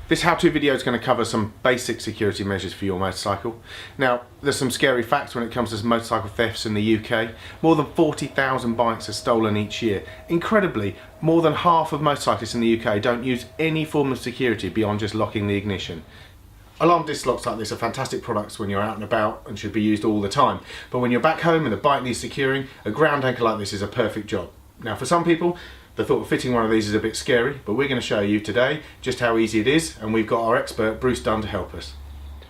This how-to video is going to cover some basic security measures for your motorcycle. Now, there's some scary facts when it comes to motorcycle thefts in the UK. More than 40,000 bikes are stolen each year. Incredibly, more than half of motorcyclists in the UK don't use any form of security beyond just locking the ignition. Alarm disc locks like this are fantastic products when you're out and about and should be used all the time. But when you're back home and the bike needs securing, a ground anchor like this is a perfect job. Now, for some people, the thought of fitting one of these is a bit scary, but we're going to show you today just how easy it is, and we've got our expert Bruce Dunn to help us.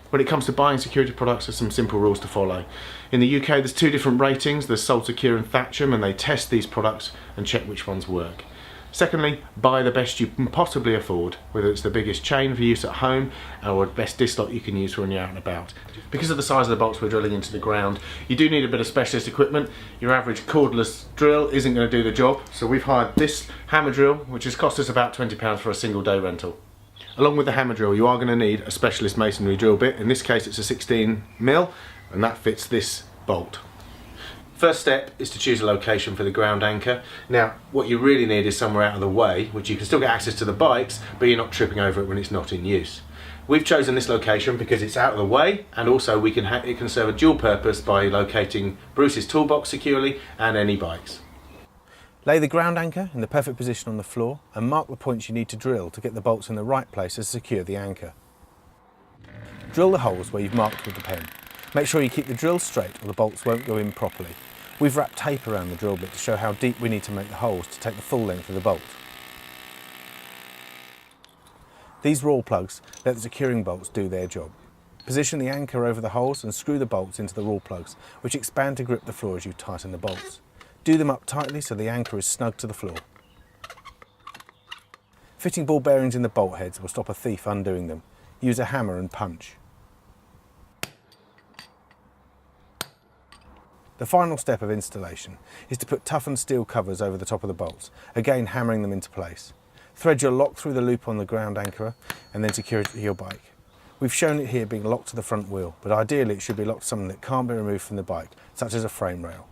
When it comes to buying security products, there's some simple rules to follow. In the UK, there's two different ratings, there's Sole Secure and Thatcham, and they test these products and check which ones work. Secondly, buy the best you can possibly afford, whether it's the biggest chain for use at home or the best disc lock you can use when you're out and about. Because of the size of the bolts we're drilling into the ground, you do need a bit of specialist equipment. Your average cordless drill isn't going to do the job, so we've hired this hammer drill, which has cost us about £20 for a single day rental. Along with the hammer drill, you are going to need a specialist masonry drill bit. In this case, it's a 16mm, and that fits this bolt. First step is to choose a location for the ground anchor. Now, what you really need is somewhere out of the way, which you can still get access to the bikes, but you're not tripping over it when it's not in use. We've chosen this location because it's out of the way, and also it can serve a dual purpose by locating Bruce's toolbox securely and any bikes. Lay the ground anchor in the perfect position on the floor and mark the points you need to drill to get the bolts in the right place to secure the anchor. Drill the holes where you've marked with the pen. Make sure you keep the drill straight or the bolts won't go in properly. We've wrapped tape around the drill bit to show how deep we need to make the holes to take the full length of the bolt. These raw plugs let the securing bolts do their job. Position the anchor over the holes and screw the bolts into the raw plugs, which expand to grip the floor as you tighten the bolts. Do them up tightly so the anchor is snug to the floor. Fitting ball bearings in the bolt heads will stop a thief undoing them. Use a hammer and punch. The final step of installation is to put toughened steel covers over the top of the bolts, again hammering them into place. Thread your lock through the loop on the ground anchor and then secure it to your bike. We've shown it here being locked to the front wheel, but ideally it should be locked to something that can't be removed from the bike, such as a frame rail.